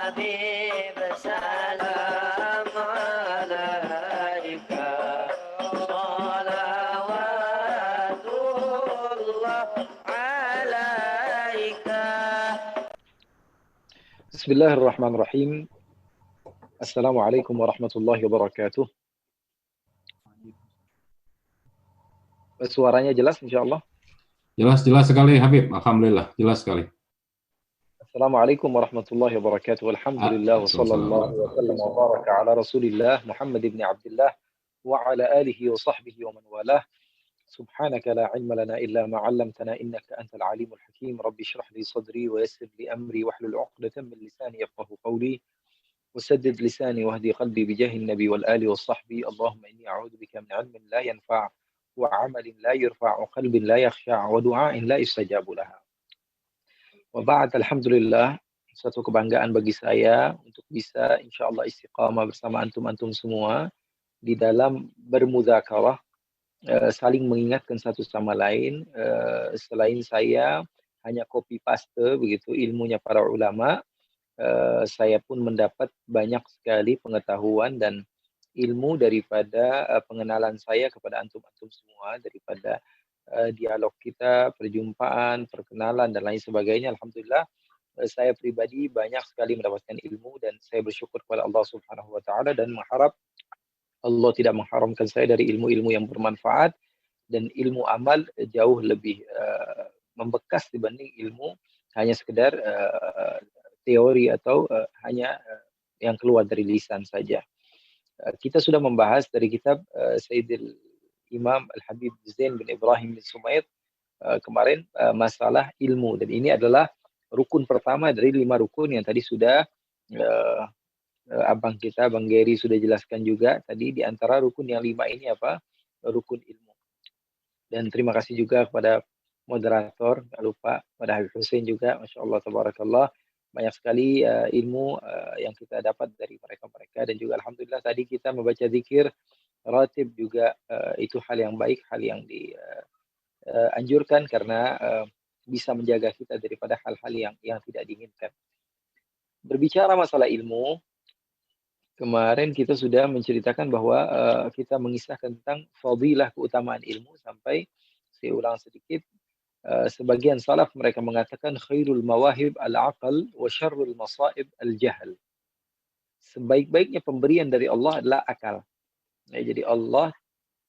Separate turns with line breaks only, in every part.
حبيب سلام عليك صلوات الله عليك.
بسم الله الرحمن الرحيم. Assalamualaikum warahmatullahi wabarakatuh. Suaranya jelas insyaallah?
Jelas sekali Habib, alhamdulillah, jelas sekali.
Assalamualaikum warahmatullahi wabarakatuh. Alhamdulillah wa sallallahu wa sallam wa baraka ala Rasulillah Muhammad ibn Abdullah wa ala alihi wa sahbihi wa man walah. Subhanaka la ilma lana illa ma 'allamtana innaka antal alimul hakim. Rabbi shrah li sadri wa yassir li amri wahlul 'uqdatam min lisani yafqahu qawli. وسدد لساني واهدي قلبي بجاه النبي والآل والصحبي. اللهم إني أعوذ بك من علم لا ينفع وعمل لا يرفع وقلب لا يخشع ودعاء لا يستجاب لها. Waba'd, alhamdulillah, suatu kebanggaan bagi saya untuk bisa insya Allah istiqamah bersama antum-antum semua di dalam bermudzakarah, saling mengingatkan satu sama lain. Selain saya hanya copy paste begitu ilmunya para ulama, saya pun mendapat banyak sekali pengetahuan dan ilmu daripada pengenalan saya kepada antum-antum semua, daripada dialog kita, perjumpaan, perkenalan, dan lain sebagainya. Alhamdulillah, saya pribadi banyak sekali mendapatkan ilmu dan saya bersyukur kepada Allah Subhanahu wa Ta'ala dan mengharap Allah tidak mengharamkan saya dari ilmu-ilmu yang bermanfaat dan ilmu amal jauh lebih membekas dibanding ilmu hanya sekedar teori atau hanya yang keluar dari lisan saja. Kita sudah membahas dari kitab Sayyidil Imam Al-Habib Zain bin Ibrahim bin Sumaid kemarin masalah ilmu, dan ini adalah rukun pertama dari 5 rukun yang tadi sudah abang kita, Bang Gary sudah jelaskan juga tadi. Di antara rukun yang 5 ini apa? Rukun ilmu. Dan terima kasih juga kepada moderator, tak lupa pada Habib Hussein juga, Masya Allah, Tabarakallah. Banyak sekali ilmu yang kita dapat dari mereka-mereka, dan juga Alhamdulillah tadi kita membaca zikir ratib juga, itu hal yang baik, hal yang dianjurkan karena bisa menjaga kita daripada hal-hal yang tidak diinginkan. Berbicara masalah ilmu, kemarin kita sudah menceritakan bahwa kita mengisahkan tentang fadilah keutamaan ilmu sampai saya ulang sedikit. Sebagian salaf mereka mengatakan khairul mawahib al-aqal wa syarrul masaib al-jahl. Sebaik-baiknya pemberian dari Allah adalah akal. Ya, jadi Allah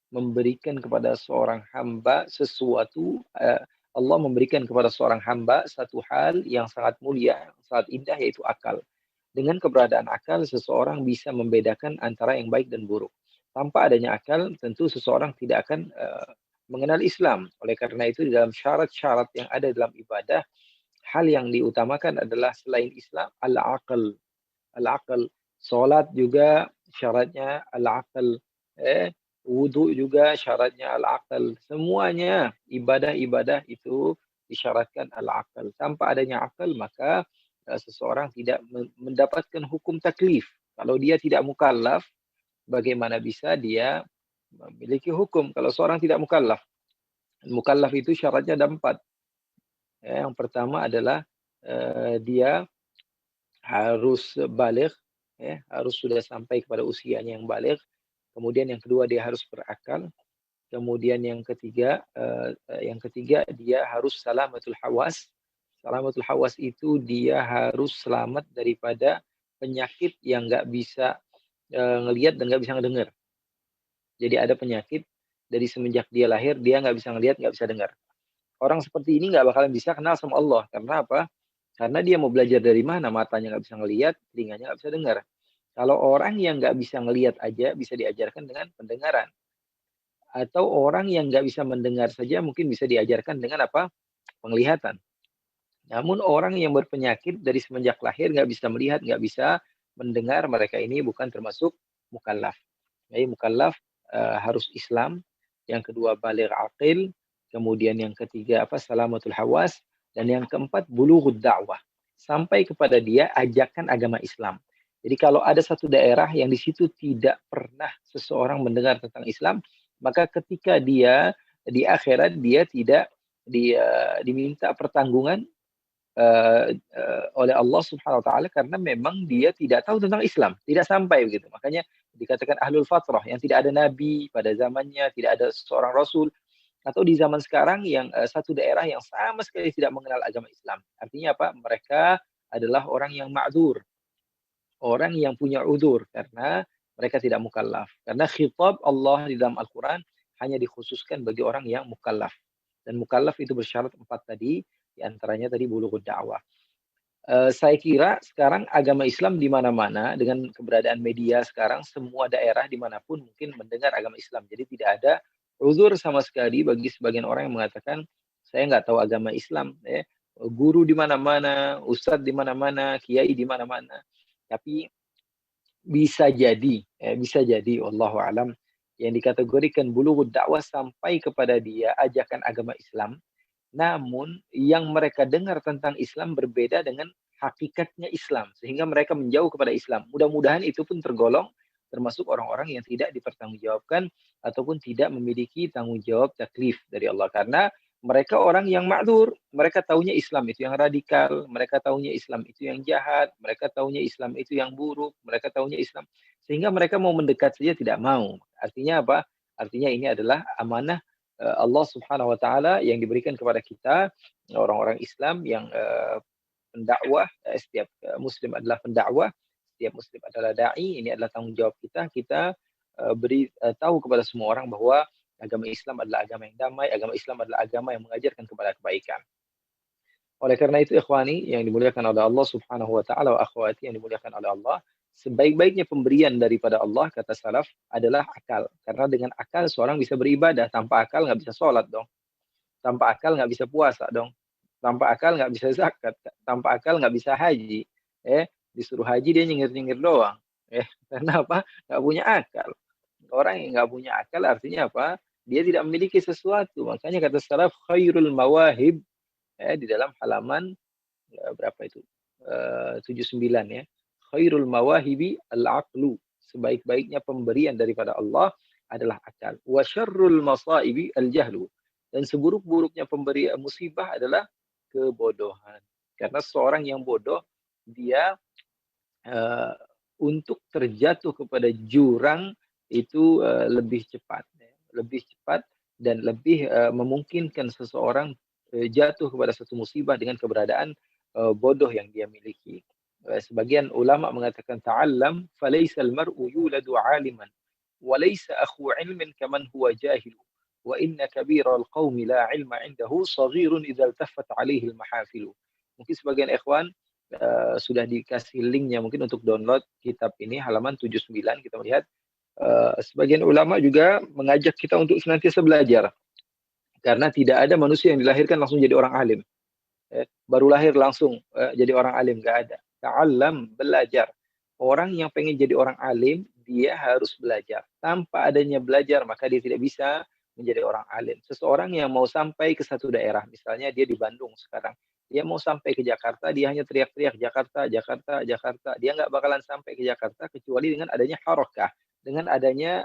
memberikan kepada seorang hamba sesuatu, Allah memberikan kepada seorang hamba satu hal yang sangat mulia, sangat indah, yaitu akal. Dengan keberadaan akal, seseorang bisa membedakan antara yang baik dan buruk. Tanpa adanya akal, tentu seseorang tidak akan mengenal Islam. Oleh karena itu, di dalam syarat-syarat yang ada dalam ibadah, hal yang diutamakan adalah selain Islam, al-aql. Al-aql. Salat juga syaratnya al-aql. Wudu juga syaratnya al-aql. Semuanya ibadah-ibadah itu disyaratkan al-aql. Tanpa adanya akal, maka seseorang tidak mendapatkan hukum taklif. Kalau dia tidak mukallaf, bagaimana bisa dia memiliki hukum kalau seorang tidak mukallaf? Mukallaf itu syaratnya ada 4. Yang pertama adalah dia harus baligh, harus sudah sampai kepada usianya yang baligh. Kemudian yang kedua, dia harus berakal. Kemudian yang ketiga dia harus salamatul hawas. Salamatul hawas itu dia harus selamat daripada penyakit yang nggak bisa ngelihat dan nggak bisa ngedengar. Jadi ada penyakit dari semenjak dia lahir, dia nggak bisa ngelihat, nggak bisa dengar. Orang seperti ini nggak bakalan bisa kenal sama Allah. Karena apa? Karena dia mau belajar dari mana? Matanya nggak bisa ngelihat, telinganya nggak bisa dengar. Kalau orang yang nggak bisa ngelihat aja bisa diajarkan dengan pendengaran. Atau orang yang nggak bisa mendengar saja mungkin bisa diajarkan dengan apa? Penglihatan. Namun orang yang berpenyakit dari semenjak lahir nggak bisa melihat, nggak bisa mendengar, mereka ini bukan termasuk mukallaf. Jadi mukallaf harus Islam. Yang kedua baligh aqil. Kemudian yang ketiga salamatul hawas. Dan yang keempat bulughud da'wah. Sampai kepada dia ajakan agama Islam. Jadi kalau ada satu daerah yang di situ tidak pernah seseorang mendengar tentang Islam, maka ketika dia di akhirat dia tidak diminta pertanggungan oleh Allah Subhanahu wa taala karena memang dia tidak tahu tentang Islam, tidak sampai begitu. Makanya dikatakan ahlul fatrah yang tidak ada nabi pada zamannya, tidak ada seorang rasul atau di zaman sekarang yang satu daerah yang sama sekali tidak mengenal agama Islam. Artinya apa? Mereka adalah orang yang ma'dzur, orang yang punya udzur karena mereka tidak mukallaf. Karena khitab Allah di dalam Al-Qur'an hanya dikhususkan bagi orang yang mukallaf. Dan mukallaf itu bersyarat 4 tadi, di antaranya tadi bulughud da'wah. Saya kira sekarang agama Islam di mana-mana dengan keberadaan media sekarang semua daerah dimanapun mungkin mendengar agama Islam. Jadi tidak ada uzur sama sekali bagi sebagian orang yang mengatakan saya nggak tahu agama Islam. Ya. Guru di mana-mana, ustadz di mana-mana, kiai di mana-mana. Tapi bisa jadi, wallahu alam, yang dikategorikan bulughud dakwah sampai kepada dia ajakan agama Islam, namun yang mereka dengar tentang Islam berbeda dengan hakikatnya Islam, sehingga mereka menjauh kepada Islam. Mudah-mudahan itu pun tergolong termasuk orang-orang yang tidak dipertanggungjawabkan ataupun tidak memiliki tanggung jawab taklif dari Allah. Karena mereka orang yang ma'dzur, mereka taunya Islam itu yang radikal, mereka taunya Islam itu yang jahat, mereka taunya Islam itu yang buruk, mereka taunya Islam. Sehingga mereka mau mendekat saja tidak mau. Artinya apa? Artinya ini adalah amanah Allah Subhanahu wa taala yang diberikan kepada kita orang-orang Islam yang pendakwah, setiap muslim adalah pendakwah, setiap muslim adalah dai, ini adalah tanggung jawab kita. Kita beri tahu kepada semua orang bahwa agama Islam adalah agama yang damai, agama Islam adalah agama yang mengajarkan kepada kebaikan. Oleh karena itu ikhwani yang dimuliakan oleh Allah Subhanahu wa taala wa akhwati yang dimuliakan oleh Allah, sebaik-baiknya pemberian daripada Allah kata salaf adalah akal. Karena dengan akal seorang bisa beribadah, tanpa akal nggak bisa sholat dong. Tanpa akal nggak bisa puasa dong. Tanpa akal nggak bisa zakat, tanpa akal nggak bisa haji. Disuruh haji dia nyengir-nyengir doang. Karena apa? Nggak punya akal. Orang yang nggak punya akal artinya apa? Dia tidak memiliki sesuatu. Makanya kata salaf khairul mawahib di dalam halaman berapa itu? 79 ya. Khairul mawahibi al-aqlu. Sebaik-baiknya pemberian daripada Allah adalah akal. Wa syarrul masaibi al-jahlu. Dan seburuk-buruknya pemberi musibah adalah kebodohan. Karena seorang yang bodoh dia untuk terjatuh kepada jurang itu lebih cepat dan lebih memungkinkan seseorang jatuh kepada satu musibah dengan keberadaan bodoh yang dia miliki. Sebagian ulama mengatakan ta'allam falaysa al-mar'u yuladu 'aliman wa laysa akhu 'ilmin kaman huwa jahil wa inna kabiral qaumi la 'ilma 'indahu saghirun idza iltaffat 'alaihi al-mahafil. Mungkin sebagian ikhwan sudah dikasih linknya mungkin untuk download kitab ini halaman 79 kita melihat sebagian ulama juga mengajak kita untuk senantiasa belajar karena tidak ada manusia yang dilahirkan langsung jadi orang alim baru lahir langsung jadi orang alim, nggak ada. Ta'allam, belajar. Orang yang pengen jadi orang alim dia harus belajar. Tanpa adanya belajar maka dia tidak bisa menjadi orang alim. Seseorang yang mau sampai ke satu daerah, misalnya dia di Bandung sekarang, dia mau sampai ke Jakarta, dia hanya teriak-teriak Jakarta, Jakarta, Jakarta. Dia nggak bakalan sampai ke Jakarta kecuali dengan adanya harakah, dengan adanya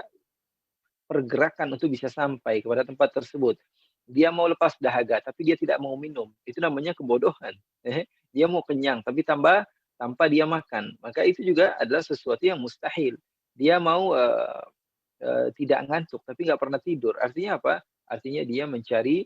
pergerakan untuk bisa sampai kepada tempat tersebut. Dia mau lepas dahaga, tapi dia tidak mau minum. Itu namanya kebodohan. Dia mau kenyang, tapi tanpa dia makan. Maka itu juga adalah sesuatu yang mustahil. Dia mau tidak ngantuk, tapi nggak pernah tidur. Artinya apa? Artinya dia mencari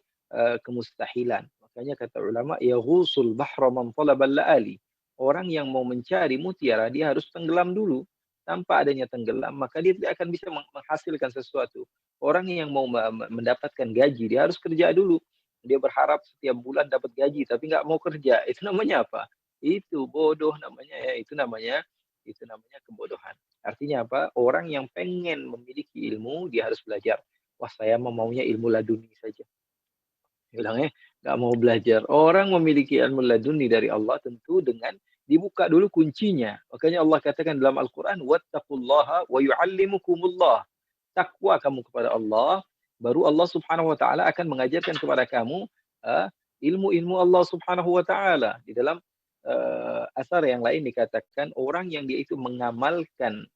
kemustahilan. Makanya kata ulama, yaghusul bahra man talabal la'ali. Orang yang mau mencari mutiara, dia harus tenggelam dulu. Tanpa adanya tenggelam, maka dia tidak akan bisa menghasilkan sesuatu. Orang yang mau mendapatkan gaji, dia harus kerja dulu. Dia berharap setiap bulan dapat gaji, tapi nggak mau kerja. Itu namanya apa? Itu bodoh namanya ya. Itu namanya kebodohan. Artinya apa? Orang yang pengen memiliki ilmu, dia harus belajar. Wah, saya maunya ilmu laduni saja. Bilangnya nggak mau belajar. Orang memiliki ilmu laduni dari Allah tentu dengan dibuka dulu kuncinya. Makanya Allah katakan dalam Al-Quran, wattaqullaha wa yu'allimukumullah. Takwa kamu kepada Allah, baru Allah Subhanahu wa taala akan mengajarkan kepada kamu ilmu-ilmu Allah Subhanahu wa taala. Di dalam asar yang lain dikatakan orang yang dia itu mengamalkan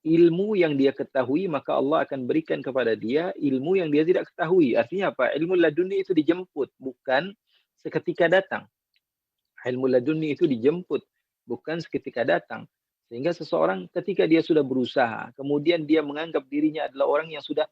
ilmu yang dia ketahui, maka Allah akan berikan kepada dia ilmu yang dia tidak ketahui. Artinya apa? Ilmu laduni itu dijemput, bukan seketika datang. Ilmu laduni itu dijemput, bukan seketika datang. Sehingga seseorang ketika dia sudah berusaha, kemudian dia menganggap dirinya adalah orang yang sudah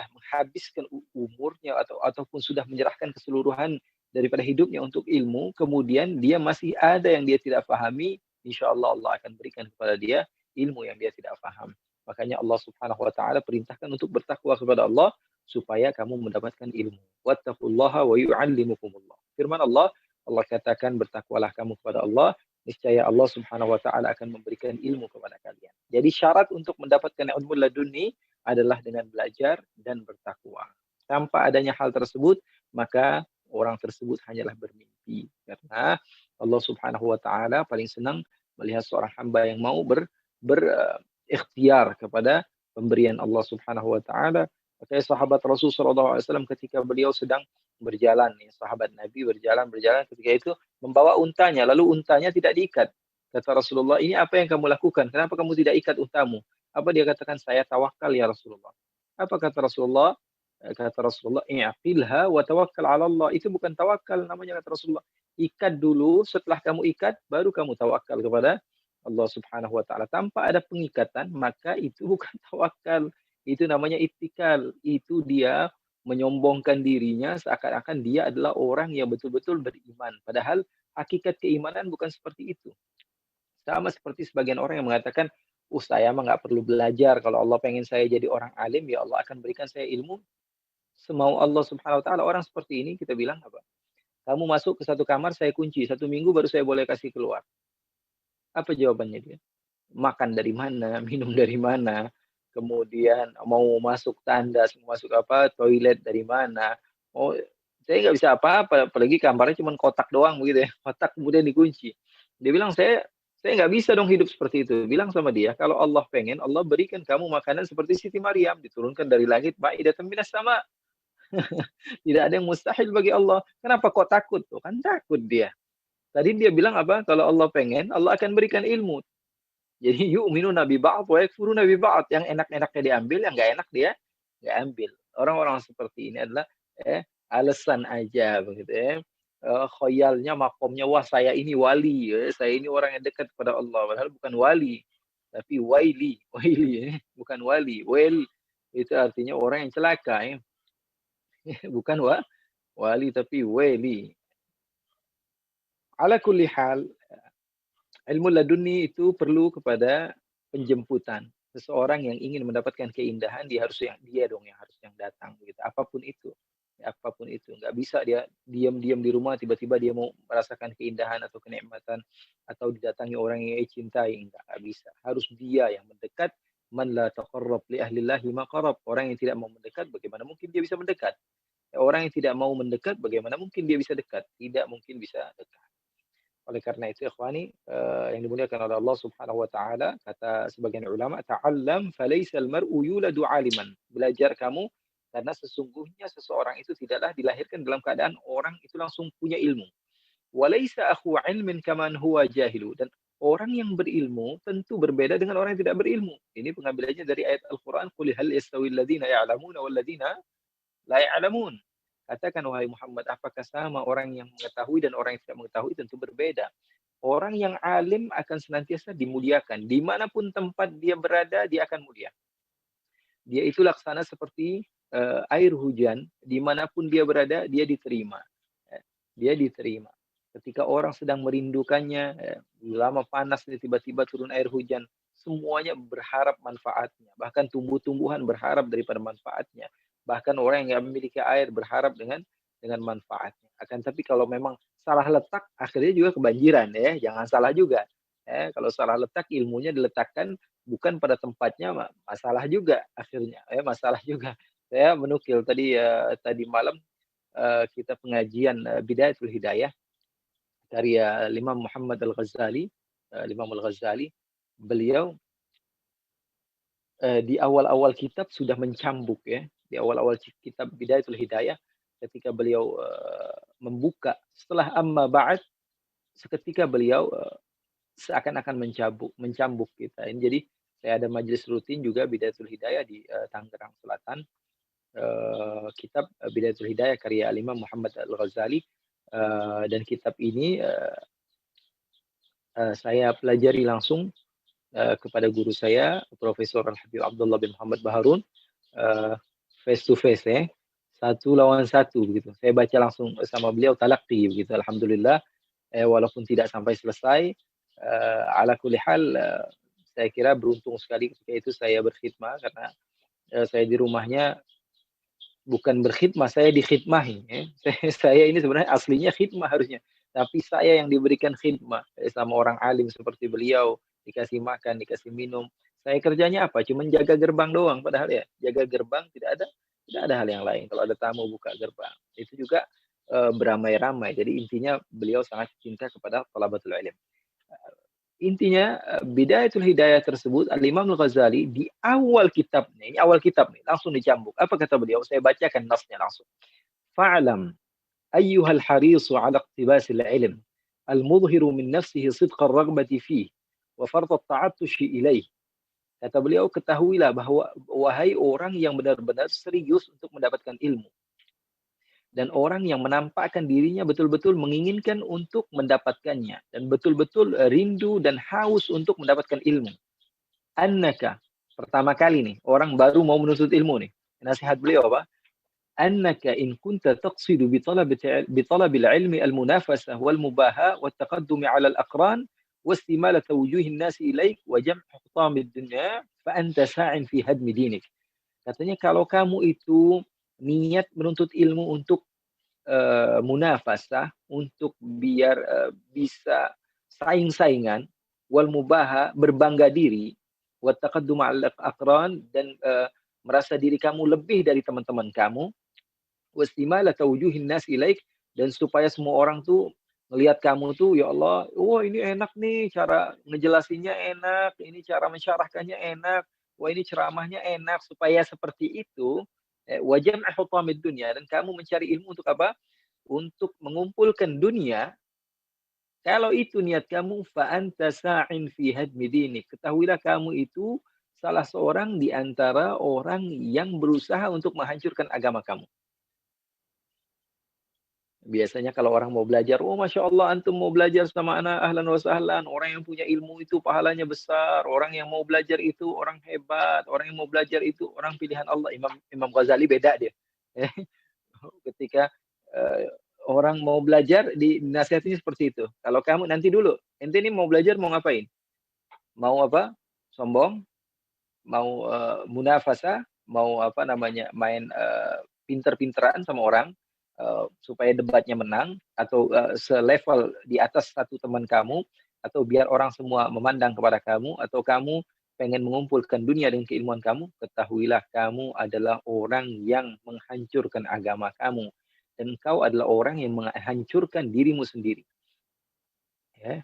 menghabiskan umurnya ataupun sudah menyerahkan keseluruhan daripada hidupnya untuk ilmu, kemudian dia masih ada yang dia tidak pahami, insya Allah Allah akan berikan kepada dia ilmu yang dia tidak paham. Makanya Allah Subhanahu wa taala perintahkan untuk bertakwa kepada Allah supaya kamu mendapatkan ilmu. Wattaqullaha wa yu'allimukumullah. Firman Allah, Allah katakan bertakwalah kamu kepada Allah, niscaya Allah Subhanahu wa taala akan memberikan ilmu kepada kalian. Jadi syarat untuk mendapatkan ilmu laduni adalah dengan belajar dan bertakwa. Tanpa adanya hal tersebut, maka orang tersebut hanyalah bermimpi. Karena Allah Subhanahu wa taala paling senang melihat seorang hamba yang mau berikhtiar kepada pemberian Allah Subhanahu wa taala. Makanya sahabat Rasul sallallahu alaihi wasallam ketika beliau sedang berjalan, sahabat Nabi berjalan ketika itu membawa untanya, lalu untanya tidak diikat. Kata Rasulullah, ini apa yang kamu lakukan? Kenapa kamu tidak ikat untamu? Apa dia katakan? Saya tawakal ya Rasulullah. Apa kata Rasulullah? Kata Rasulullah, i'qilha wa tawakkal 'ala Allah. Itu bukan tawakal namanya, kata Rasulullah. Ikat dulu, setelah kamu ikat baru kamu tawakal kepada Allah Subhanahu wa taala. Tanpa ada pengikatan, maka itu bukan tawakal. Itu namanya ittikal. Itu dia menyombongkan dirinya seakan-akan dia adalah orang yang betul-betul beriman. Padahal hakikat keimanan bukan seperti itu. Sama seperti sebagian orang yang mengatakan, saya mah nggak perlu belajar. Kalau Allah pengen saya jadi orang alim, ya Allah akan berikan saya ilmu semau Allah Subhanahu wa taala. Orang seperti ini kita bilang apa? Kamu masuk ke satu kamar, saya kunci. 1 minggu baru saya boleh kasih keluar. Apa jawabannya dia? Makan dari mana, minum dari mana, kemudian mau masuk tandas, mau masuk apa, toilet dari mana. Oh, saya nggak bisa apa-apa, apalagi kamarnya cuma kotak doang begitu ya, kotak kemudian dikunci. Dia bilang, saya nggak bisa dong hidup seperti itu. Bilang sama dia, kalau Allah pengen, Allah berikan kamu makanan seperti Siti Maryam, diturunkan dari langit, ma'idatan minas sama. Tidak ada yang mustahil bagi Allah. Kenapa kok takut? Tuh kan takut dia. Tadi dia bilang apa? Kalau Allah pengen, Allah akan berikan ilmu. Jadi yu'minuna bi ba'd wa yakfuruna bi ba'd. Yang enak-enaknya diambil, yang nggak enak dia nggak ambil. Orang-orang seperti ini adalah alasan aja begitu ya. Khoyalnya, makomnya, wah saya ini wali, saya ini orang yang dekat kepada Allah. Padahal bukan wali, tapi waili, waili, bukan wali. Wail itu artinya orang yang celaka ya. Bukan wali tapi waili. Ala kulli hal, ilmu laduni itu perlu kepada penjemputan. Seseorang yang ingin mendapatkan keindahan, dia dong yang harus yang datang gitu. Apapun itu. Apapun itu. Nggak bisa dia diam-diam di rumah tiba-tiba dia mau merasakan keindahan atau kenikmatan atau didatangi orang yang ia cintai. Nggak bisa. Harus dia yang mendekat. Man la taqarrab li ahlillahi maqarrab. Orang yang tidak mau mendekat, bagaimana mungkin dia bisa mendekat? Orang yang tidak mau mendekat, bagaimana mungkin dia bisa dekat? Tidak mungkin bisa dekat. Oleh karena itu, ikhwani, yang dimuliakan oleh Allah Subhanahu wa taala, kata sebagian ulama, ta'allam falaisal mar'u yuladu 'aliman. Belajar kamu karena sesungguhnya seseorang itu tidaklah dilahirkan dalam keadaan orang itu langsung punya ilmu. Walaisa akhu 'ilmin kaman huwa jahilu. Dan orang yang berilmu tentu berbeda dengan orang yang tidak berilmu. Ini pengambilannya dari ayat Al-Qur'an, qul hal yastawil ladzina ya'lamuna wal ladzina la ya'lamun. Katakan wahai Muhammad, apakah sama orang yang mengetahui dan orang yang tidak mengetahui? Tentu berbeda. Orang yang alim akan senantiasa dimuliakan. Dimanapun tempat dia berada, dia akan mulia. Dia itu laksana seperti air hujan. Dimanapun dia berada, dia diterima. Dia diterima. Ketika orang sedang merindukannya, lama panas, tiba-tiba turun air hujan. Semuanya berharap manfaatnya. Bahkan tumbuh-tumbuhan berharap daripada manfaatnya. Bahkan orang yang nggak memiliki air berharap dengan manfaatnya. Akan tapi kalau memang salah letak, akhirnya juga kebanjiran ya. Jangan salah juga. Kalau salah letak, ilmunya diletakkan bukan pada tempatnya, masalah juga akhirnya. Masalah juga. Saya menukil tadi malam kita pengajian Bidayatul Hidayah karya Imam Muhammad Al-Ghazali, Imam Al-Ghazali. Beliau di awal-awal kitab sudah mencambuk ya. Di awal-awal kitab Bidayatul Hidayah, ketika beliau membuka setelah amma ba'd, seketika beliau seakan-akan mencambuk kita. Ini jadi saya ada majelis rutin juga Bidayatul Hidayah di Tangerang Selatan. Kitab Bidayatul Hidayah karya Imam Muhammad Al-Ghazali. Dan kitab ini saya pelajari langsung kepada guru saya, Profesor Al-Habib Abdullah bin Muhammad Baharun, face to face, satu lawan satu begitu. Saya baca langsung sama beliau talaqi begitu. Alhamdulillah, walaupun tidak sampai selesai, ala kulli hal, saya kira beruntung sekali ketika itu saya berkhidmah karena saya di rumahnya bukan berkhidmah, saya dikhidmahi. Saya ini sebenarnya aslinya khidmah harusnya, tapi saya yang diberikan khidmah sama orang alim seperti beliau, dikasih makan, dikasih minum. Saya kerjanya apa? Cuma jaga gerbang doang, padahal ya jaga gerbang tidak ada hal yang lain. Kalau ada tamu buka gerbang, itu juga beramai-ramai. Jadi intinya beliau sangat cinta kepada thalabatul ilm. Intinya Bidayatul Hidayah tersebut Al-Imam Al-Ghazali di awal kitabnya, ini awal kitab nih, langsung dicambuk. Apa kata beliau? Saya bacakan nasnya langsung. Fa'lam ayyuhal harisu ala iqtibasil ilm al-mudhiru min nafsihi sidqa ar-raghbati fih wa fardh at-ta'attushi ilaih. Kata beliau, ketahuilah bahwa wahai orang yang benar-benar serius untuk mendapatkan ilmu dan orang yang menampakkan dirinya betul-betul menginginkan untuk mendapatkannya dan betul-betul rindu dan haus untuk mendapatkan ilmu. Annaka, pertama kali nih orang baru mau menuntut ilmu nih, nasihat beliau apa? Annaka in kunta taqsidu bi talabil ilmi al-munafasah wal mubaha wat taqaddum 'ala al-aqran واستمالة وجوه الناس إليك وجمع حطام الدنيا فأنت ساع في هدم دينك. Katanya kalau kamu itu niat menuntut ilmu untuk munafasah, untuk biar bisa saing-saingan, wal mubaha, berbangga diri, wa taqaddum al aqran, dan merasa diri kamu lebih dari teman-teman kamu, wastimala tawjuhin nas ilaik, dan supaya semua orang tuh ngelihat kamu tuh, ya Allah, wah ini enak nih, cara ngejelasinnya enak, ini cara mensyarahkannya enak, wah ini ceramahnya enak, supaya seperti itu, wajam'a hutamid dunya, dan kamu mencari ilmu untuk apa? Untuk mengumpulkan dunia. Kalau itu niat kamu, fa anta sa'in fi hadmi dinik. Ketahuilah kamu itu salah seorang di antara orang yang berusaha untuk menghancurkan agama kamu. Biasanya kalau orang mau belajar, oh Masya Allah, antum mau belajar sama anak, ahlan wa sahlan. Orang yang punya ilmu itu pahalanya besar. Orang yang mau belajar itu orang hebat. Orang yang mau belajar itu orang pilihan Allah. Imam Ghazali beda dia. Ketika orang mau belajar, dinasihatinya seperti itu. Kalau kamu nanti dulu, ente ini mau belajar mau ngapain? Mau apa? Sombong? Mau munafasah? Mau apa namanya? Main pinter-pinteran sama orang? Supaya debatnya menang, atau selevel di atas satu teman kamu, atau biar orang semua memandang kepada kamu, atau kamu pengen mengumpulkan dunia dengan keilmuan kamu, ketahuilah kamu adalah orang yang menghancurkan agama kamu, dan engkau adalah orang yang menghancurkan dirimu sendiri. Ya.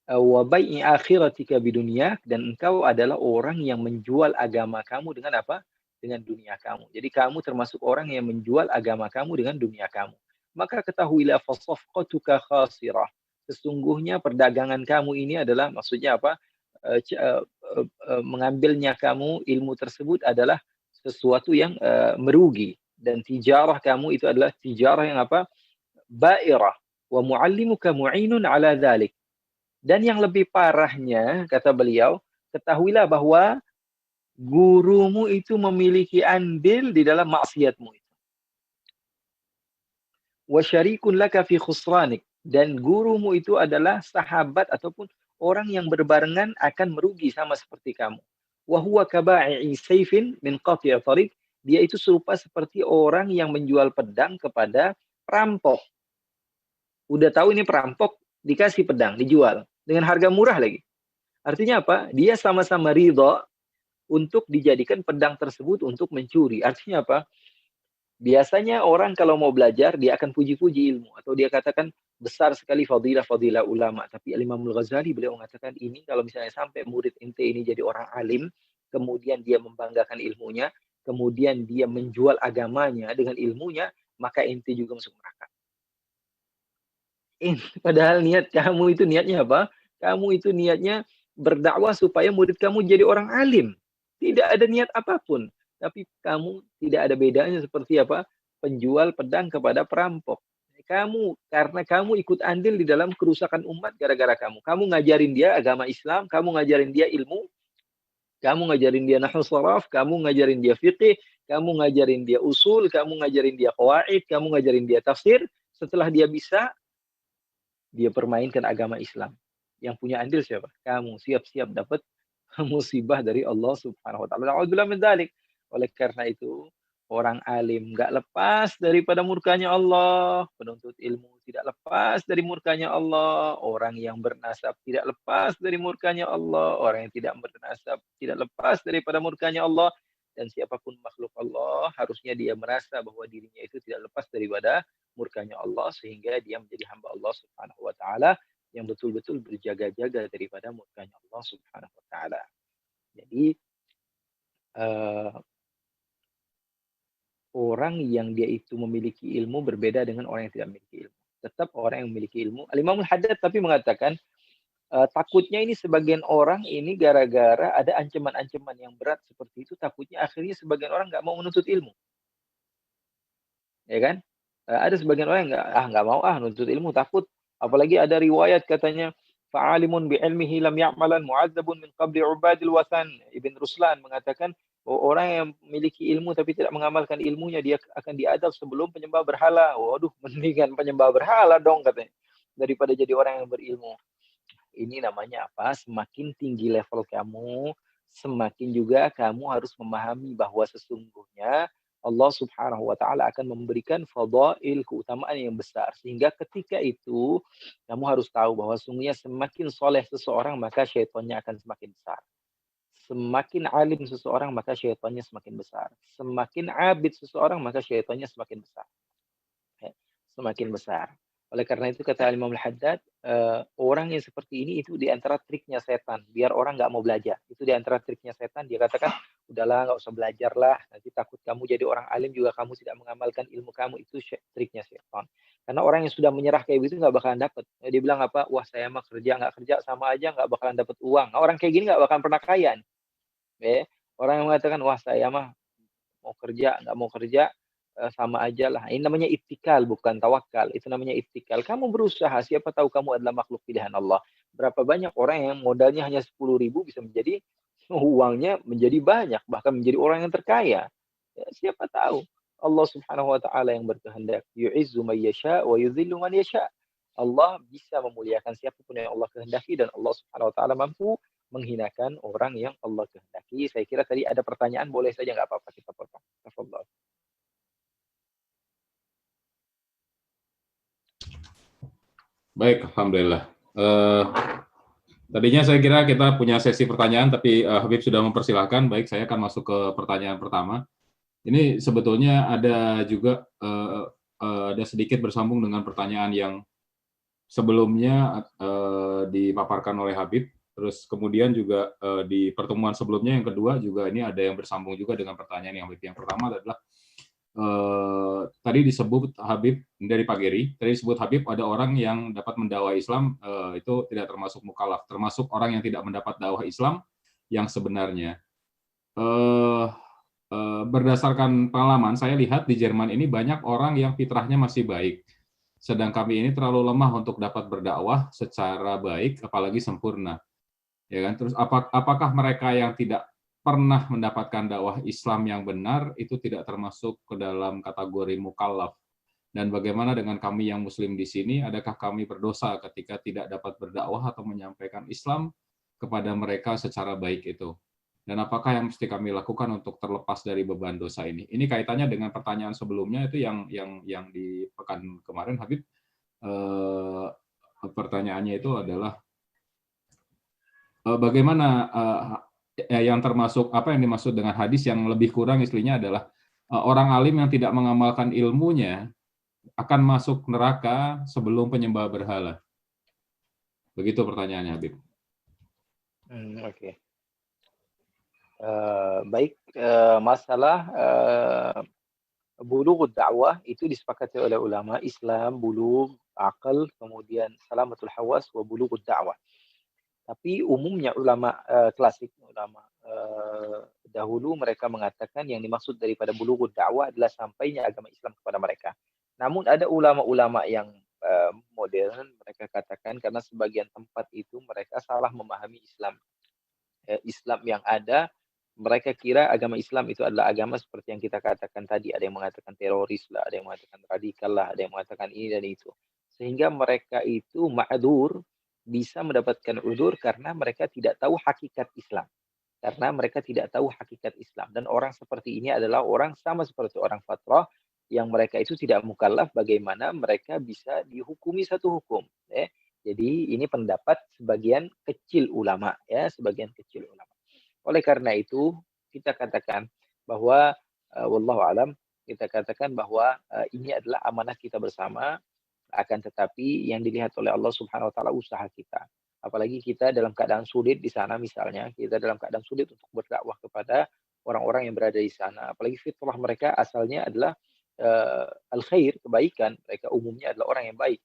Wa bai'i akhiratika bidunyak, dan engkau adalah orang yang menjual agama kamu dengan apa? Dengan dunia kamu. Jadi kamu termasuk orang yang menjual agama kamu dengan dunia kamu. Maka ketahuilah fasafqatuka khasirah. Sesungguhnya perdagangan kamu ini adalah, maksudnya apa? Mengambilnya kamu ilmu tersebut adalah sesuatu yang merugi, dan tijarah kamu itu adalah tijarah yang apa? Bairah. Wa muallimuka mu'inun ala dhalik. Dan yang lebih parahnya, kata beliau, ketahuilah bahwa gurumu itu memiliki andil di dalam maksiatmu itu. Wa syarikun laka fi khusranik, dan gurumu itu adalah sahabat ataupun orang yang berbarengan akan merugi sama seperti kamu. Wa huwa kaba'i sayfin min qati' tariq, dia itu serupa seperti orang yang menjual pedang kepada perampok. Udah tahu ini perampok, dikasih pedang, dijual dengan harga murah lagi. Artinya apa? Dia sama-sama ridha untuk dijadikan pedang tersebut untuk mencuri. Artinya apa? Biasanya orang kalau mau belajar, dia akan puji-puji ilmu, atau dia katakan besar sekali fadilah-fadilah ulama. Tapi Imam Al-Ghazali beliau mengatakan, ini kalau misalnya sampai murid ente ini jadi orang alim, kemudian dia membanggakan ilmunya, kemudian dia menjual agamanya dengan ilmunya, maka ente juga masuk neraka. Padahal niat kamu itu niatnya apa? Kamu itu niatnya berdakwah supaya murid kamu jadi orang alim. Tidak ada niat apapun. Tapi kamu tidak ada bedanya seperti apa? Penjual pedang kepada perampok. karena kamu ikut andil di dalam kerusakan umat gara-gara kamu. Kamu ngajarin dia agama Islam, kamu ngajarin dia ilmu, kamu ngajarin dia nahwu sharaf, kamu ngajarin dia fiqih, kamu ngajarin dia usul, kamu ngajarin dia qawaid, kamu ngajarin dia tafsir. Setelah dia bisa, dia permainkan agama Islam. Yang punya andil siapa? Kamu. Siap-siap dapat musibah dari Allah Subhanahu wa taala. Na'udzubillah min dzalik. Oleh karena itu, orang alim nggak lepas daripada murkanya Allah, penuntut ilmu tidak lepas dari murkanya Allah, orang yang bernasab tidak lepas dari murkanya Allah, orang yang tidak bernasab tidak lepas daripada murkanya Allah, dan siapapun makhluk Allah harusnya dia merasa bahwa dirinya itu tidak lepas daripada murkanya Allah, sehingga dia menjadi hamba Allah Subhanahu wa taala yang betul-betul berjaga-jaga daripada murkanya Allah Subhanahu wa taala. Jadi orang yang dia itu memiliki ilmu berbeda dengan orang yang tidak memiliki ilmu. Tetap orang yang memiliki ilmu. Al-Imam Al-Haddad tapi mengatakan takutnya ini sebagian orang ini gara-gara ada ancaman-ancaman yang berat seperti itu, takutnya akhirnya sebagian orang nggak mau menuntut ilmu. Ya kan? Ada sebagian orang yang nggak mau nuntut ilmu, takut. Apalagi ada riwayat katanya fa'alimun bi'ilmihi lam ya'malan mu'adzabun min qabli ubadil wasan. Ibn Ruslan mengatakan orang yang memiliki ilmu tapi tidak mengamalkan ilmunya, dia akan diadab sebelum penyembah berhala. Waduh, mendingan penyembah berhala dong katanya, daripada jadi orang yang berilmu. Ini namanya apa? Semakin tinggi level kamu, semakin juga kamu harus memahami bahwa sesungguhnya Allah Subhanahu wa taala akan memberikan fadail, keutamaan yang besar. Sehingga ketika itu kamu harus tahu bahwa sungguhnya semakin soleh seseorang maka syaitannya akan semakin besar. Semakin alim seseorang maka syaitannya semakin besar. Semakin abid seseorang maka syaitannya semakin besar. Semakin besar. Oleh karena itu kata Imam Al-Haddad, orang yang seperti ini itu di antara triknya setan, biar orang nggak mau belajar. Itu di antara triknya setan, dia katakan, udahlah nggak usah belajar lah, nanti takut kamu jadi orang alim juga kamu tidak mengamalkan ilmu kamu, itu triknya setan. Karena orang yang sudah menyerah kayak gitu nggak bakalan dapat. Dia bilang apa, wah saya mah kerja nggak kerja sama aja nggak bakalan dapat uang. Orang kayak gini nggak bakalan pernah kaya. Orang yang mengatakan, wah saya mah mau kerja, nggak mau kerja, sama aja lah. Ini namanya ittikal, bukan tawakal. Itu namanya ittikal. Kamu berusaha, siapa tahu kamu adalah makhluk pilihan Allah. Berapa banyak orang yang modalnya hanya 10.000 bisa menjadi uangnya menjadi banyak, bahkan menjadi orang yang terkaya. Ya, siapa tahu. Allah Subhanahu wa taala yang berkehendak. Yu'izzu man yasha wa yudhillu man yasha. Allah bisa memuliakan siapapun yang Allah kehendaki, dan Allah Subhanahu wa taala mampu menghinakan orang yang Allah kehendaki. Saya kira tadi ada pertanyaan, boleh saja nggak apa-apa kita potong. Tafadhol.
Baik, alhamdulillah. Tadinya saya kira kita punya sesi pertanyaan, tapi Habib sudah mempersilahkan. Baik, saya akan masuk ke pertanyaan pertama. Ini sebetulnya ada juga ada sedikit bersambung dengan pertanyaan yang sebelumnya dipaparkan oleh Habib. Terus kemudian juga di pertemuan sebelumnya yang kedua juga ini ada yang bersambung juga dengan pertanyaan yang Habib. Yang pertama adalah tadi disebut Habib dari Pak Geri, tadi disebut Habib ada orang yang dapat mendakwah Islam itu tidak termasuk mukallaf, termasuk orang yang tidak mendapat dakwah Islam yang sebenarnya. Berdasarkan pengalaman saya lihat di Jerman ini banyak orang yang fitrahnya masih baik, sedang kami ini terlalu lemah untuk dapat berdakwah secara baik, apalagi sempurna. Ya kan? Terus apakah mereka yang tidak pernah mendapatkan dakwah Islam yang benar itu tidak termasuk ke dalam kategori mukallaf? Dan bagaimana dengan kami yang muslim di sini, adakah kami berdosa ketika tidak dapat berdakwah atau menyampaikan Islam kepada mereka secara baik itu? Dan apakah yang mesti kami lakukan untuk terlepas dari beban dosa ini? Ini kaitannya dengan pertanyaan sebelumnya itu yang di pekan kemarin Habib, pertanyaannya itu adalah bagaimana yang termasuk apa yang dimaksud dengan hadis yang lebih kurang istilahnya adalah orang alim yang tidak mengamalkan ilmunya akan masuk neraka sebelum penyembah berhala. Begitu pertanyaannya, Habib.
Oke. Baik, masalah bulugh dakwah itu disepakati oleh ulama Islam, bulugh, akal, kemudian salamatul hawas wa bulugh dakwah. Tapi umumnya ulama klasik, ulama dahulu mereka mengatakan yang dimaksud daripada bulugh dakwah adalah sampainya agama Islam kepada mereka. Namun ada ulama-ulama yang modern, mereka katakan karena sebagian tempat itu mereka salah memahami Islam. Islam yang ada, mereka kira agama Islam itu adalah agama seperti yang kita katakan tadi, ada yang mengatakan teroris lah, ada yang mengatakan radikal lah, ada yang mengatakan ini dan itu. Sehingga mereka itu ma'dur, bisa mendapatkan udzur karena mereka tidak tahu hakikat Islam. Karena mereka tidak tahu hakikat Islam. Dan orang seperti ini adalah orang sama seperti orang fatrah, yang mereka itu tidak mukallaf, bagaimana mereka bisa dihukumi satu hukum. Jadi ini pendapat sebagian kecil ulama, ya, sebagian kecil ulama. Oleh karena itu kita katakan bahwa wallahu alam, kita katakan bahwa ini adalah amanah kita bersama, akan tetapi yang dilihat oleh Allah Subhanahu wa taala usaha kita. Apalagi kita dalam keadaan sulit di sana, misalnya kita dalam keadaan sulit untuk berdakwah kepada orang-orang yang berada di sana. Apalagi fitrah mereka asalnya adalah al-khair, kebaikan. Mereka umumnya adalah orang yang baik.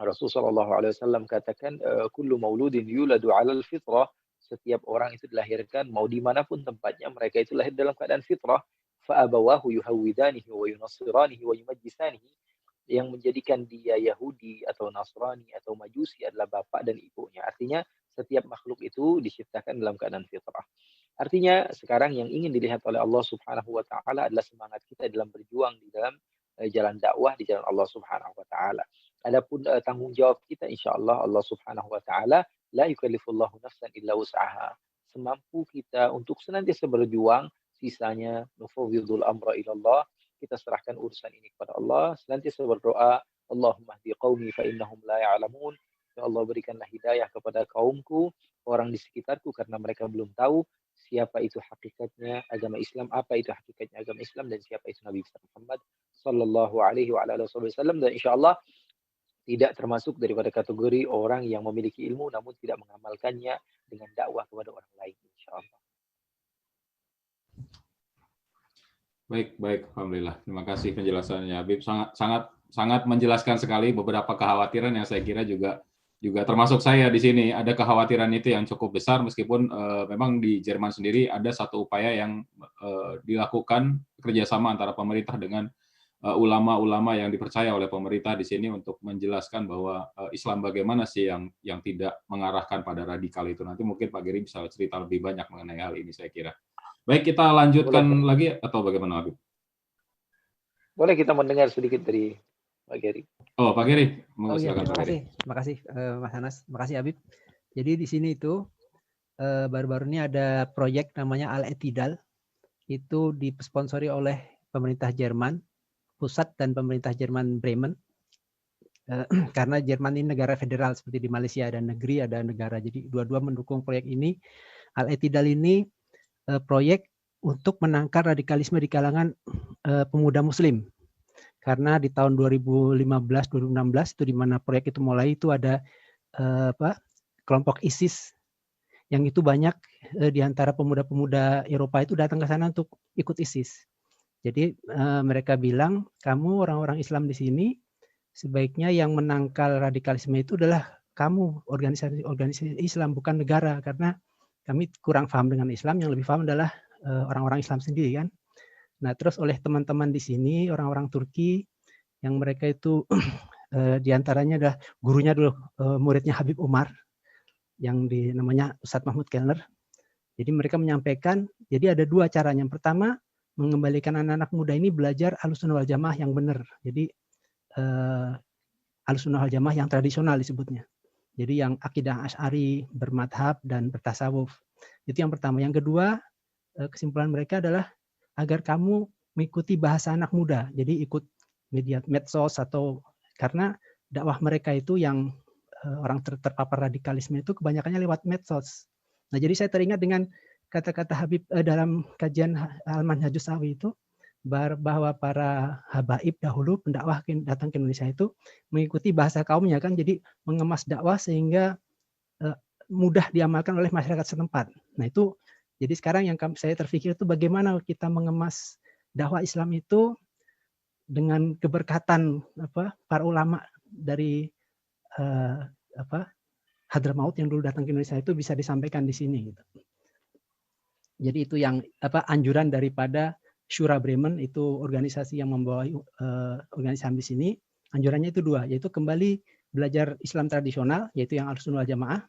Rasulullah SAW katakan, kullu mauludin yuladu alal fitrah, setiap orang itu dilahirkan, mau dimanapun tempatnya, mereka itu lahir dalam keadaan fitrah. Fa'abawahu yuhawwidanihi wa yunassiranihi wa yumajjisanihi, yang menjadikan dia Yahudi atau Nasrani atau Majusi adalah bapak dan ibunya. Artinya setiap makhluk itu diciptakan dalam keadaan fitrah. Artinya sekarang yang ingin dilihat oleh Allah Subhanahu wa taala adalah semangat kita dalam berjuang di dalam jalan dakwah di jalan Allah Subhanahu wa taala. Adapun tanggung jawab kita, insyaallah Allah Subhanahu wa taala la yukallifullahu nafsan illa wus'aha. Semampu kita untuk senantiasa berjuang, sisanya nufawwidul amra ila Allah, kita serahkan urusan ini kepada Allah, senantiasa berdoa, Allahumma hdi qaumi fa innahum la ya'lamun. Ya Allah, berikanlah hidayah kepada kaumku, orang di sekitarku, karena mereka belum tahu siapa itu hakikatnya agama Islam, apa itu hakikatnya agama Islam, dan siapa itu Nabi Muhammad sallallahu alaihi wa alihi wasallam. Dan insyaallah tidak termasuk daripada kategori orang yang memiliki ilmu namun tidak mengamalkannya dengan dakwah kepada orang lain, insyaallah.
Baik, alhamdulillah. Terima kasih penjelasannya, Habib. Sangat menjelaskan sekali beberapa kekhawatiran yang saya kira juga termasuk saya di sini. Ada kekhawatiran itu yang cukup besar, meskipun memang di Jerman sendiri ada satu upaya yang dilakukan kerjasama antara pemerintah dengan ulama-ulama yang dipercaya oleh pemerintah di sini untuk menjelaskan bahwa Islam bagaimana sih yang tidak mengarahkan pada radikal itu. Nanti mungkin Pak Giri bisa cerita lebih banyak mengenai hal ini, saya kira. Baik, kita lanjutkan lagi atau bagaimana, Habib?
Boleh kita mendengar sedikit dari Pak Giri.
Oh, Pak Giri.
Terima kasih Mas Anas, terima kasih Habib. Jadi di sini itu baru-baru ini ada proyek namanya Al-Etidal, itu disponsori oleh pemerintah Jerman pusat dan pemerintah Jerman Bremen. Karena Jerman ini negara federal seperti di Malaysia, ada negeri, ada negara. Jadi dua-dua mendukung proyek ini. Al-Etidal ini proyek untuk menangkal radikalisme di kalangan pemuda muslim. Karena di tahun 2015-2016 itu di mana proyek itu mulai, itu ada kelompok ISIS yang itu banyak di antara pemuda-pemuda Eropa itu datang ke sana untuk ikut ISIS. Jadi mereka bilang, kamu orang-orang Islam di sini sebaiknya yang menangkal radikalisme itu adalah kamu, organisasi Islam, bukan negara, karena kami kurang paham dengan Islam, yang lebih paham adalah orang-orang Islam sendiri kan. Nah, terus oleh teman-teman di sini, orang-orang Turki, yang mereka itu diantaranya adalah gurunya dulu, muridnya Habib Umar, yang namanya Ustadz Mahmud Kellner. Jadi mereka menyampaikan, jadi ada dua caranya. Yang pertama, mengembalikan anak-anak muda ini belajar Ahlussunnah wal Jamaah yang benar. Jadi Ahlussunnah wal Jamaah yang tradisional disebutnya. Jadi yang akidah Asy'ari, bermadhab, dan bertasawuf. Itu yang pertama. Yang kedua, kesimpulan mereka adalah agar kamu mengikuti bahasa anak muda. Jadi ikut media medsos, atau karena dakwah mereka itu yang orang terpapar radikalisme itu kebanyakannya lewat medsos. Nah, jadi saya teringat dengan kata-kata Habib dalam kajian Al-Manhajus Sawi itu, bahwa para habaib dahulu pendakwah datang ke Indonesia itu mengikuti bahasa kaumnya kan, jadi mengemas dakwah sehingga mudah diamalkan oleh masyarakat setempat. Nah itu, jadi sekarang yang saya terpikir itu bagaimana kita mengemas dakwah Islam itu dengan keberkatan para ulama dari Hadramaut yang dulu datang ke Indonesia itu bisa disampaikan di sini gitu. Jadi itu yang anjuran daripada Shura Bremen, itu organisasi yang membawahi organisasi HAMBIS ini. Anjurannya itu dua, yaitu kembali belajar Islam tradisional, yaitu yang Ahlussunnah wal Jamaah,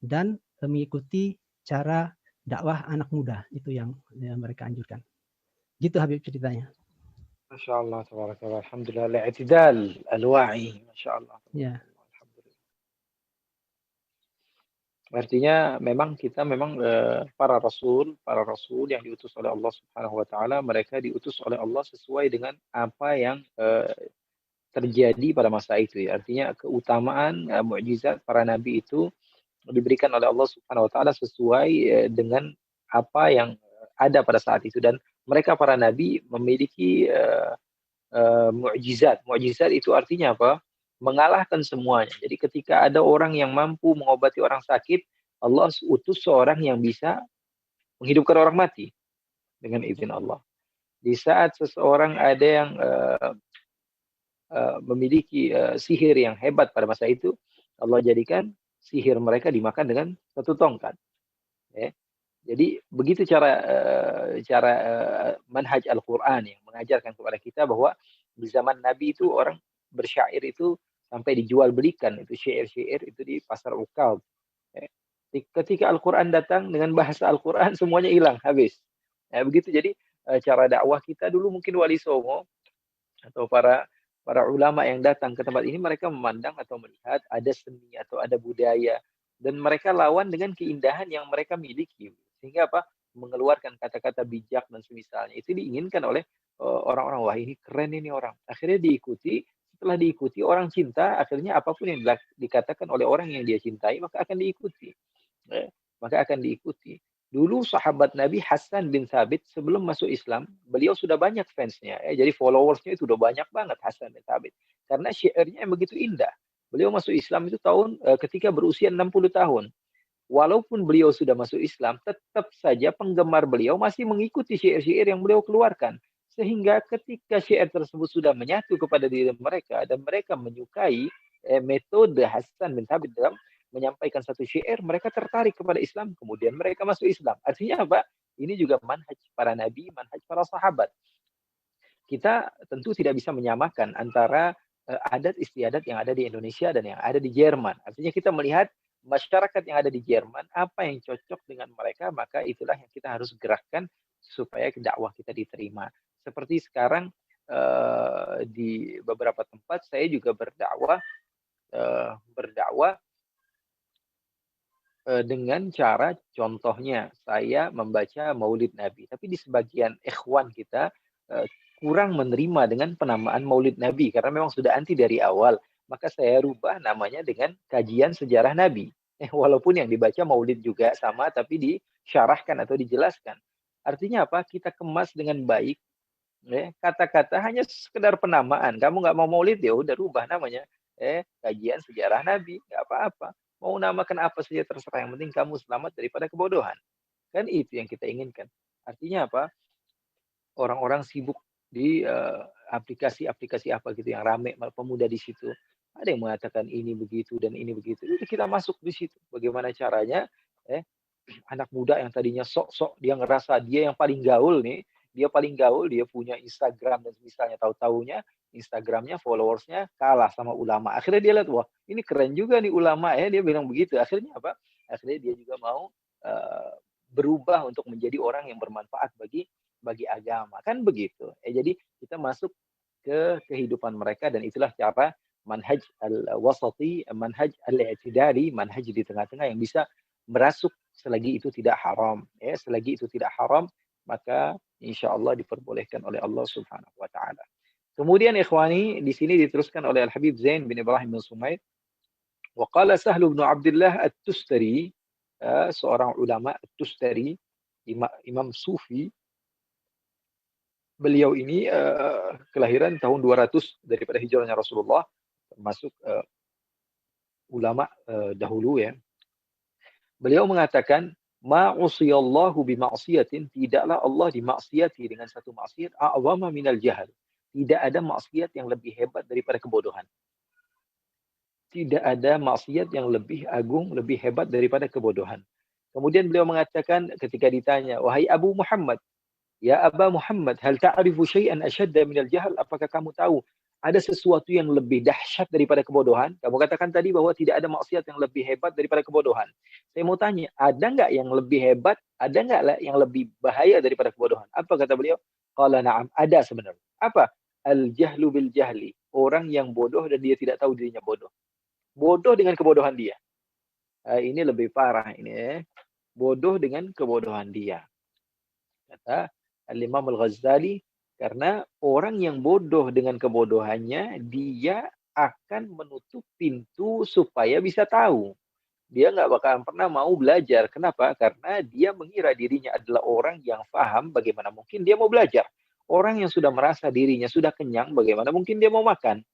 dan mengikuti cara dakwah anak muda, itu yang mereka anjurkan. Gitu Habib ceritanya.
Masya Allah, tabarakallah. Alhamdulillah, al-i'tidal, al-wa'i. Masya Allah.
Ya.
Alhamdulillah. Artinya memang kita para rasul yang diutus oleh Allah Subhanahu wa taala, mereka diutus oleh Allah sesuai dengan apa yang terjadi pada masa itu ya. Artinya keutamaan mukjizat para nabi itu diberikan oleh Allah Subhanahu wa taala sesuai dengan apa yang ada pada saat itu, dan mereka para nabi memiliki mukjizat. Mukjizat itu artinya apa? Mengalahkan semuanya. Jadi ketika ada orang yang mampu mengobati orang sakit, Allah utus seorang yang bisa menghidupkan orang mati dengan izin Allah. Di saat seseorang ada yang memiliki sihir yang hebat pada masa itu, Allah jadikan sihir mereka dimakan dengan satu tongkat. Ya. Jadi begitu cara manhaj Al-Quran yang mengajarkan kepada kita bahwa di zaman Nabi itu orang bersyair itu sampai dijual belikan, itu syair-syair itu di pasar Ukal. Ya. Ketika Al-Quran datang dengan bahasa Al-Quran semuanya hilang, habis. Ya, begitu jadi cara dakwah kita dulu mungkin Wali Songo atau para ulama yang datang ke tempat ini, mereka memandang atau melihat ada seni atau ada budaya, dan mereka lawan dengan keindahan yang mereka miliki, sehingga apa, mengeluarkan kata-kata bijak dan semisalnya. Itu diinginkan oleh orang-orang, wah ini keren ini orang, akhirnya diikuti. Setelah diikuti orang cinta, akhirnya apapun yang dikatakan oleh orang yang dia cintai maka akan diikuti. Maka akan diikuti. Dulu sahabat Nabi Hasan bin Thabit sebelum masuk Islam, beliau sudah banyak fansnya. Jadi followersnya itu udah banyak banget Hasan bin Thabit. Karena syairnya yang begitu indah. Beliau masuk Islam itu ketika berusia 60 tahun. Walaupun beliau sudah masuk Islam, tetap saja penggemar beliau masih mengikuti syair-syair yang beliau keluarkan. Sehingga ketika syair tersebut sudah menyatu kepada diri mereka, dan mereka menyukai metode Hasan bin Thabit dalam menyampaikan satu syair, mereka tertarik kepada Islam, kemudian mereka masuk Islam. Artinya apa? Ini juga manhaj para nabi, manhaj para sahabat. Kita tentu tidak bisa menyamakan antara adat istiadat yang ada di Indonesia dan yang ada di Jerman. Artinya kita melihat masyarakat yang ada di Jerman, apa yang cocok dengan mereka, maka itulah yang kita harus gerakkan supaya dakwah kita diterima. Seperti sekarang di beberapa tempat saya juga berdakwah dengan cara, contohnya saya membaca Maulid Nabi, tapi di sebagian ikhwan kita kurang menerima dengan penamaan Maulid Nabi karena memang sudah anti dari awal. Maka saya rubah namanya dengan kajian sejarah Nabi. Walaupun yang dibaca Maulid juga sama, tapi disyarahkan atau dijelaskan. Artinya apa? Kita kemas dengan baik. Kata-kata hanya sekedar penamaan. Kamu nggak mau Maulid, ya udah rubah namanya. Kajian sejarah Nabi, nggak apa-apa. Mau namakan apa saja terserah, yang penting kamu selamat daripada kebodohan. Kan itu yang kita inginkan. Artinya apa? Orang-orang sibuk di aplikasi-aplikasi apa gitu yang rame pemuda di situ. Ada yang mengatakan ini begitu dan ini begitu. Jadi kita masuk di situ. Bagaimana caranya anak muda yang tadinya sok-sok dia ngerasa dia yang paling gaul nih, dia paling gaul, dia punya Instagram dan misalnya tahu-taunya Instagramnya followersnya kalah sama ulama. Akhirnya dia lihat, wah ini keren juga nih ulama ya, dia bilang begitu. Akhirnya apa? Akhirnya dia juga mau berubah untuk menjadi orang yang bermanfaat bagi agama, kan begitu. Jadi kita masuk ke kehidupan mereka, dan itulah cara manhaj al-wasati, manhaj al-i'tidali, manhaj di tengah-tengah yang bisa merasuk selagi itu tidak haram. Selagi itu tidak haram, maka insya Allah diperbolehkan oleh Allah Subhanahu wa taala. Kemudian ikhwani, di sini diteruskan oleh Al-Habib Zain bin Ibrahim bin Sumaid. Wa qala Sahlu bin Abdullah At-Tustari, seorang ulama At-Tustari, imam sufi. Beliau ini kelahiran tahun 200 daripada hijrahnya Rasulullah, termasuk ulama dahulu ya. Beliau mengatakan, ma'usiyallahu bima'siyatin, tidaklah Allah dimaksiati dengan satu maksiat, a'wama minal jahal. Tidak ada maksiat yang lebih hebat daripada kebodohan. Tidak ada maksiat yang lebih agung, lebih hebat daripada kebodohan. Kemudian beliau mengatakan ketika ditanya, wahai Abu Muhammad, Ya Aba Muhammad, hal ta'rifu syai'an asyadda minal jahal? Apakah kamu tahu ada sesuatu yang lebih dahsyat daripada kebodohan? Kamu katakan tadi bahwa tidak ada maksiat yang lebih hebat daripada kebodohan. Saya mau tanya, ada nggak yang lebih hebat, ada nggak yang lebih bahaya daripada kebodohan? Apa kata beliau? Qala na'am, ada sebenarnya. Apa? Al-jahlu bil jahli. Orang yang bodoh dan dia tidak tahu dirinya bodoh. Bodoh dengan kebodohan dia. Ini lebih parah ini ya. Bodoh dengan kebodohan dia. Kata Al-Imam Al-Ghazali, karena orang yang bodoh dengan kebodohannya, dia akan menutup pintu supaya bisa tahu. Dia nggak bakalan pernah mau belajar. Kenapa? Karena dia mengira dirinya adalah orang yang paham, bagaimana mungkin dia mau belajar. Orang yang sudah merasa dirinya sudah kenyang, bagaimana mungkin dia mau makan.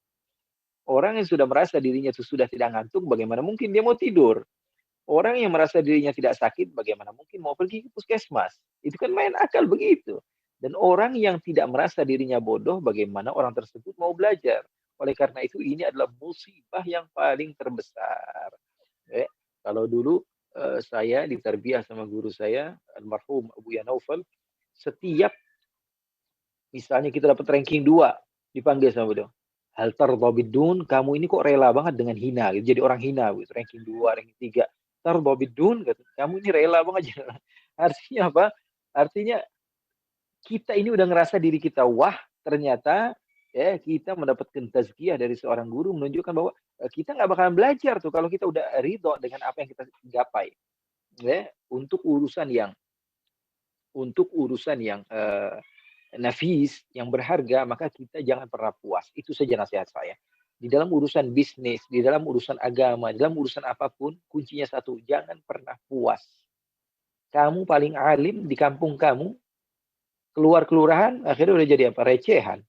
Orang yang sudah merasa dirinya sudah tidak ngantuk, bagaimana mungkin dia mau tidur. Orang yang merasa dirinya tidak sakit, bagaimana mungkin mau pergi ke puskesmas? Itu kan main akal begitu. Dan orang yang tidak merasa dirinya bodoh, bagaimana orang tersebut mau belajar? Oleh karena itu, ini adalah musibah yang paling terbesar. Kalau dulu saya ditarbiyah sama guru saya, almarhum Abu Yanaufal, setiap misalnya kita dapat ranking 2, dipanggil sama beliau. Hal tarbabidun, kamu ini kok rela banget dengan hina, gitu. Jadi orang hina, gitu. Ranking 2, ranking 3. Tarbabidun, gitu. Kamu ini rela banget. Artinya apa? Artinya kita ini udah ngerasa diri kita wah, ternyata ya kita mendapatkan tazkiyah dari seorang guru menunjukkan bahwa kita nggak bakalan belajar tuh kalau kita udah ridho dengan apa yang kita gapai. Ya, untuk urusan yang nafis, yang berharga, maka kita jangan pernah puas. Itu saja nasihat saya. Di dalam urusan bisnis, di dalam urusan agama, di dalam urusan apapun, kuncinya satu, jangan pernah puas. Kamu paling alim di kampung kamu, keluar kelurahan, akhirnya udah jadi apa? Recehan.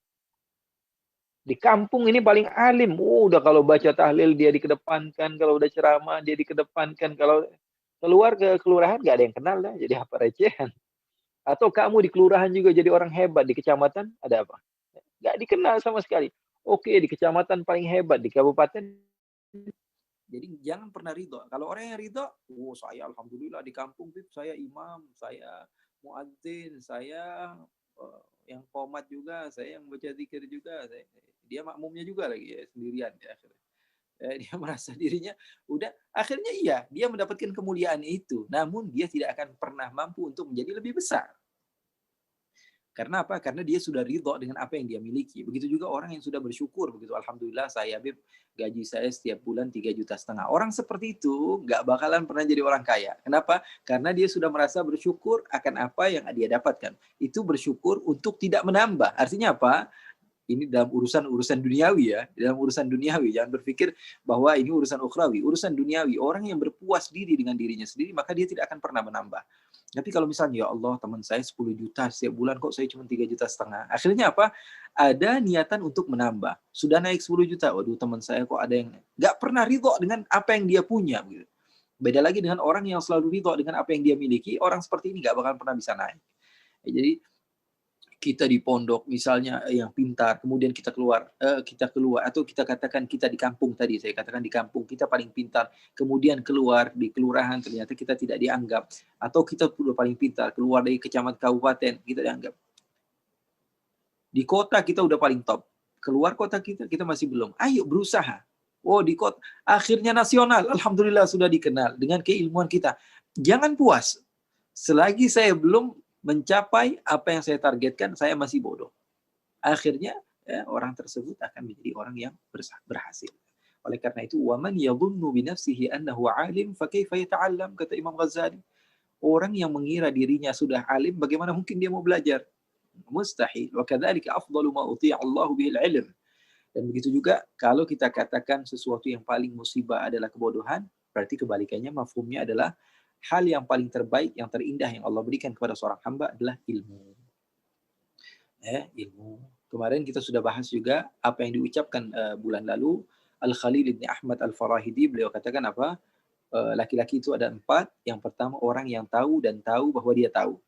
Di kampung ini paling alim. Udah kalau baca tahlil dia dikedepankan, kalau udah ceramah dia dikedepankan, kalau keluar ke kelurahan nggak ada yang kenal lah, jadi apa? Recehan. Atau kamu di kelurahan juga jadi orang hebat, di kecamatan ada apa? Nggak dikenal sama sekali. Oke, di kecamatan paling hebat, di kabupaten. Jadi jangan pernah ridho. Kalau orang yang ridho, saya alhamdulillah di kampung saya imam, saya muadzin, saya yang qomat juga, saya yang baca zikir juga, dia makmumnya juga lagi ya, sendirian ya akhirnya. Dia merasa dirinya udah, akhirnya iya, dia mendapatkan kemuliaan itu, namun dia tidak akan pernah mampu untuk menjadi lebih besar. Karena apa? Karena dia sudah ridho dengan apa yang dia miliki. Begitu juga orang yang sudah bersyukur. Begitu, alhamdulillah saya Habib, gaji saya setiap bulan 3,5 juta. Orang seperti itu nggak bakalan pernah jadi orang kaya. Kenapa? Karena dia sudah merasa bersyukur akan apa yang dia dapatkan. Itu bersyukur untuk tidak menambah. Artinya apa? Ini dalam urusan duniawi ya. Dalam urusan duniawi. Jangan berpikir bahwa ini urusan ukhrawi. Urusan duniawi. Orang yang berpuas diri dengan dirinya sendiri, maka dia tidak akan pernah menambah. Tapi kalau misalnya, ya Allah, teman saya 10 juta setiap bulan, kok saya cuma 3,5 juta. Akhirnya apa? Ada niatan untuk menambah. Sudah naik 10 juta. Waduh, teman saya kok ada yang nggak pernah ridho dengan apa yang dia punya. Beda lagi dengan orang yang selalu ridho dengan apa yang dia miliki. Orang seperti ini nggak bakalan pernah bisa naik. Jadi, kita di pondok misalnya yang pintar, kemudian kita keluar atau kita katakan kita di kampung tadi, saya katakan di kampung kita paling pintar, kemudian keluar di kelurahan ternyata kita tidak dianggap, atau kita sudah paling pintar keluar dari kecamatan kabupaten kita dianggap, di kota kita udah paling top, keluar kota kita masih belum. Ayo berusaha. Di kota akhirnya nasional, alhamdulillah sudah dikenal dengan keilmuan kita. Jangan puas selagi saya belum mencapai apa yang saya targetkan, saya masih bodoh. Akhirnya orang tersebut akan menjadi orang yang berhasil. Oleh karena itu, waman yadhunnu bi nafsihi annahu alim fa kaifa yata'allam, kata Imam Ghazali. Orang yang mengira dirinya sudah alim, bagaimana mungkin dia mau belajar? Mustahil. Wa kadzalika afdalu ma uti'a Allahu bihil ilm. Dan begitu juga kalau kita katakan sesuatu yang paling musibah adalah kebodohan, berarti kebalikannya mafhumnya adalah hal yang paling terbaik, yang terindah yang Allah berikan kepada seorang hamba adalah ilmu. Ilmu. Kemarin kita sudah bahas juga apa yang diucapkan bulan lalu. Al-Khalil ibn Ahmad Al-Farahidi, beliau katakan apa? Laki-laki itu ada 4. Yang pertama, orang yang tahu dan tahu bahwa dia tahu.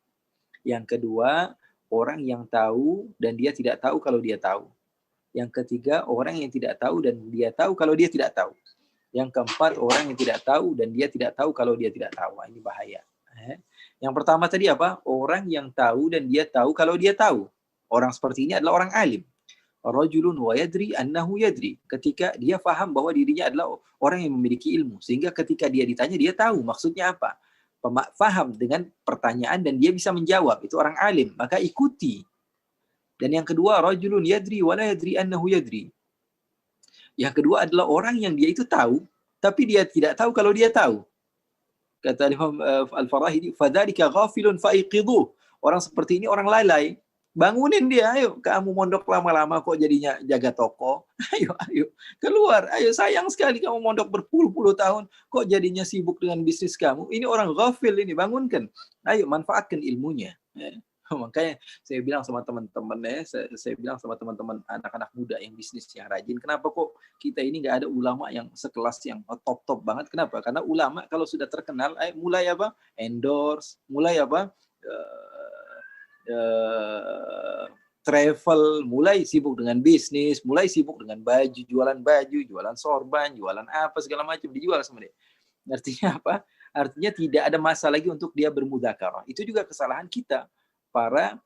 Yang kedua, orang yang tahu dan dia tidak tahu kalau dia tahu. Yang ketiga, orang yang tidak tahu dan dia tahu kalau dia tidak tahu. Yang keempat, orang yang tidak tahu dan dia tidak tahu kalau dia tidak tahu. Ini bahaya. Yang pertama tadi apa? Orang yang tahu dan dia tahu kalau dia tahu. Orang seperti ini adalah orang alim. Rajulun wa yadri annahu yadri. Ketika dia faham bahwa dirinya adalah orang yang memiliki ilmu. Sehingga ketika dia ditanya, dia tahu maksudnya apa. Faham dengan pertanyaan dan dia bisa menjawab. Itu orang alim. Maka ikuti. Dan yang kedua, rajulun yadri wa la yadri annahu yadri. Yang kedua adalah orang yang dia itu tahu, tapi dia tidak tahu kalau dia tahu. Kata Imam Al-Farahidi, fadzalika ghafilun faiqidhuh. Orang seperti ini orang lalai. Bangunin dia, ayo. Kamu mondok lama-lama kok jadinya jaga toko. Ayo, keluar. Ayo, sayang sekali kamu mondok berpuluh-puluh tahun. Kok jadinya sibuk dengan bisnis kamu. Ini orang ghafil ini, bangunkan. Ayo, manfaatkan ilmunya. Makanya saya bilang sama teman-teman saya bilang sama teman-teman anak-anak muda yang bisnis yang rajin, kenapa kok kita ini nggak ada ulama yang sekelas yang top banget? Kenapa? Karena ulama kalau sudah terkenal, mulai apa? Endorse, mulai apa? Travel, mulai sibuk dengan bisnis, mulai sibuk dengan baju, jualan sorban, jualan apa segala macam dijual sama dia. Artinya apa? Artinya tidak ada masa lagi untuk dia bermudzakarah. Itu juga kesalahan kita. Para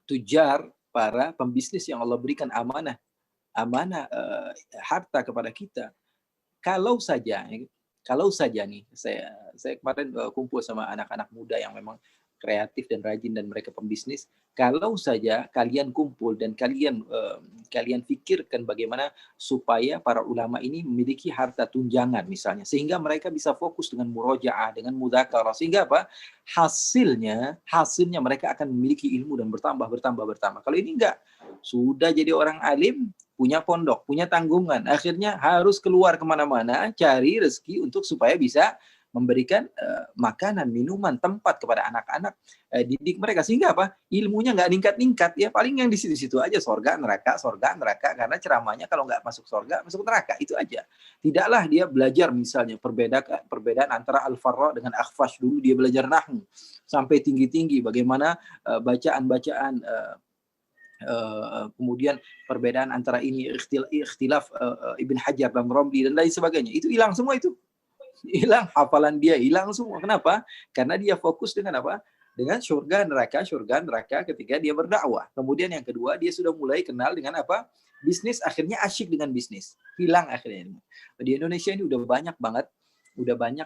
tujar, para pembisnis yang Allah berikan amanah harta kepada kita. Kalau saja nih, saya kemarin kumpul sama anak-anak muda yang memang kreatif dan rajin dan mereka pembisnis. Kalau saja kalian kumpul dan kalian pikirkan bagaimana supaya para ulama ini memiliki harta tunjangan misalnya, sehingga mereka bisa fokus dengan murojaah, dengan mudzakarah, sehingga apa? Hasilnya mereka akan memiliki ilmu dan bertambah. Kalau ini enggak, sudah jadi orang alim, punya pondok, punya tanggungan, akhirnya harus keluar kemana-mana cari rezeki untuk supaya bisa memberikan makanan, minuman, tempat kepada anak-anak, didik mereka, sehingga apa? Ilmunya nggak ningkat-ningkat, ya paling yang di situ-situ aja, surga neraka, karena ceramahnya kalau nggak masuk surga, masuk neraka, itu aja. Tidaklah dia belajar misalnya perbedaan antara Al-Farra dengan Akhfash, dulu dia belajar nahwu sampai tinggi-tinggi, bagaimana bacaan-bacaan, kemudian perbedaan antara ini ikhtilaf Ibn Hajar dan Romli dan lain sebagainya, itu hilang semua itu. Hilang hafalan dia, hilang semua. Kenapa? Karena dia fokus dengan apa? Dengan surga neraka ketika dia berdakwah. Kemudian yang kedua, dia sudah mulai kenal dengan apa? Bisnis, akhirnya asyik dengan bisnis. Hilang akhirnya. Di Indonesia ini udah banyak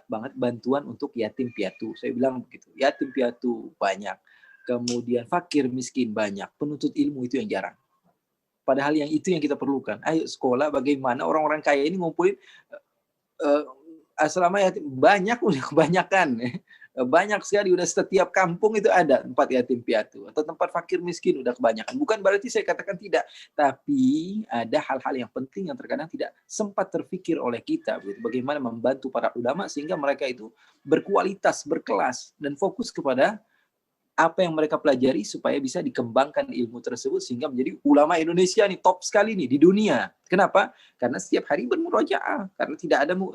banget bantuan untuk yatim piatu. Saya bilang begitu. Yatim piatu banyak. Kemudian fakir miskin banyak. Penuntut ilmu itu yang jarang. Padahal yang itu yang kita perlukan. Ayo sekolah, bagaimana orang-orang kaya ini ngumpulin asrama yatim, banyak, udah kebanyakan. Banyak sekali, udah setiap kampung itu ada tempat yatim piatu atau tempat fakir miskin, udah kebanyakan. Bukan berarti saya katakan tidak, tapi ada hal-hal yang penting yang terkadang tidak sempat terfikir oleh kita. Bagaimana membantu para ulama sehingga mereka itu berkualitas, berkelas, dan fokus kepada apa yang mereka pelajari supaya bisa dikembangkan ilmu tersebut sehingga menjadi ulama Indonesia nih top sekali nih di dunia. Kenapa? Karena setiap hari bermurojaah. Karena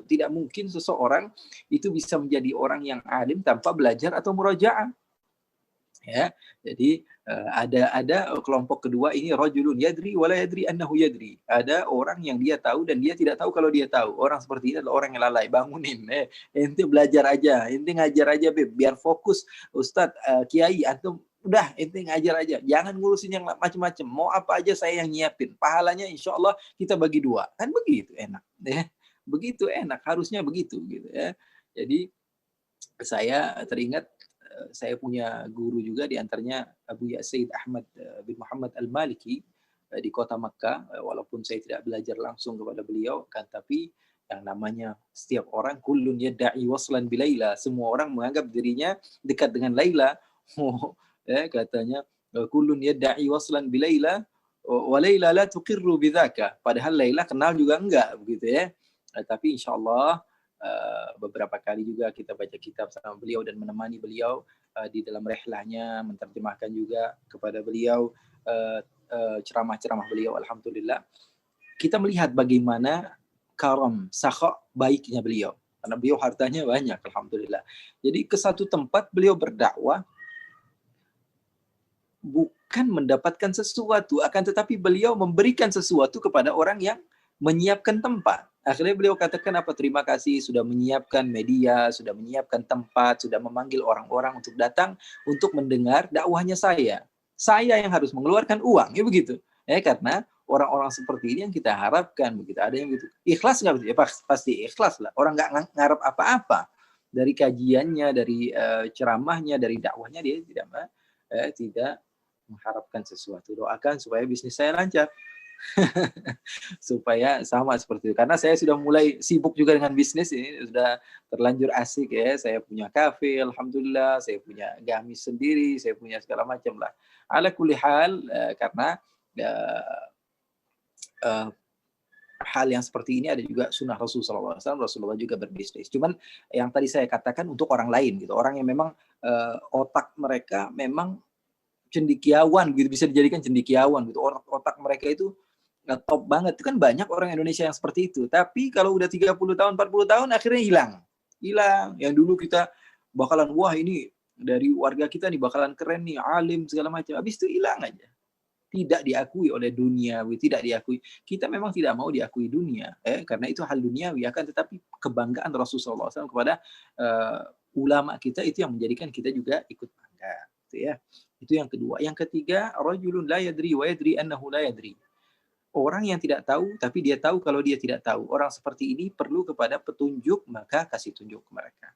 tidak mungkin seseorang itu bisa menjadi orang yang alim tanpa belajar atau murojaah. Ya, jadi ada kelompok kedua ini, rajulun yadri wala yadri annahu yadri. Ada orang yang dia tahu dan dia tidak tahu kalau dia tahu. Orang seperti ini adalah orang yang lalai. Bangunin, ente belajar aja, ente ngajar aja, biar fokus. Ustadz, kiai, antum udah ente ngajar aja, jangan ngurusin yang macam-macam. Mau apa aja saya yang nyiapin. Pahalanya insya Allah kita bagi dua. Kan begitu enak, ya. Begitu enak, harusnya begitu gitu ya. Jadi saya teringat, saya punya guru juga, diantaranya Abu Said Ahmad bin Muhammad Al-Maliki di kota Makkah. Walaupun saya tidak belajar langsung kepada beliau, kan, tapi yang namanya setiap orang, kullun yadda'i waslan bilaila, semua orang menganggap dirinya dekat dengan Laila. Katanya kullun yadda'i waslan bilaila wa Laila la tuqirru bidzaka, padahal Laila kenal juga enggak, begitu ya. Tapi insyaallah beberapa kali juga kita baca kitab sama beliau dan menemani beliau di dalam rihlahnya, menterjemahkan juga kepada beliau ceramah-ceramah beliau. Alhamdulillah kita melihat bagaimana karam, sakha, baiknya beliau, karena beliau hartanya banyak, alhamdulillah. Jadi ke satu tempat beliau berdakwah bukan mendapatkan sesuatu, akan tetapi beliau memberikan sesuatu kepada orang yang menyiapkan tempat. Akhirnya beliau katakan apa? Terima kasih sudah menyiapkan media, sudah menyiapkan tempat, sudah memanggil orang-orang untuk datang untuk mendengar dakwahnya saya. Saya yang harus mengeluarkan uang, ya begitu. Karena orang-orang seperti ini yang kita harapkan begitu. Ada yang begitu. Ikhlas nggak begitu? Ya pasti ikhlas lah. Orang nggak ngarep apa-apa dari kajiannya, dari ceramahnya, dari dakwahnya, dia tidak mengharapkan sesuatu. Doakan supaya bisnis saya lancar. Supaya sama seperti itu. Karena saya sudah mulai sibuk juga dengan bisnis ini, sudah terlanjur asik ya. Saya punya kafe, alhamdulillah, saya punya gamis sendiri, saya punya segala macam lah. Ala kulli hal, karena hal yang seperti ini ada juga sunnah Rasulullah SAW. Rasulullah juga berbisnis. Cuman yang tadi saya katakan untuk orang lain gitu, orang yang memang otak mereka memang cendekiawan gitu, bisa dijadikan cendekiawan gitu. Otak mereka itu top banget. Itu kan banyak orang Indonesia yang seperti itu. Tapi kalau udah 30 tahun, 40 tahun akhirnya hilang. Yang dulu kita bakalan, wah ini dari warga kita nih bakalan keren nih, alim segala macam. Habis itu hilang aja. Tidak diakui oleh dunia, tidak diakui. Kita memang tidak mau diakui dunia, karena itu hal duniawi, akan tetapi kebanggaan Rasulullah SAW kepada ulama kita itu yang menjadikan kita juga ikut bangga. Gitu ya. Itu yang kedua. Yang ketiga, rajulun la yadri wa yadri annahu la yadri. Orang yang tidak tahu, tapi dia tahu kalau dia tidak tahu. Orang seperti ini perlu kepada petunjuk, maka kasih tunjuk ke mereka.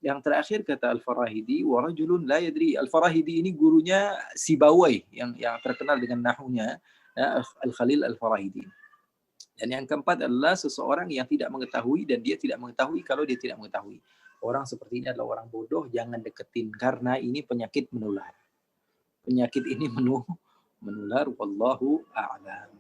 Yang terakhir kata Al-Farahidi, wa rajulun la yadri. Al-Farahidi ini gurunya Sibawai yang terkenal dengan nahunya, Al-Khalil Al-Farahidi. Dan yang keempat adalah seseorang yang tidak mengetahui dan dia tidak mengetahui kalau dia tidak mengetahui. Orang seperti ini adalah orang bodoh, jangan deketin karena ini penyakit menular. Penyakit ini menular, wallahu a'lam.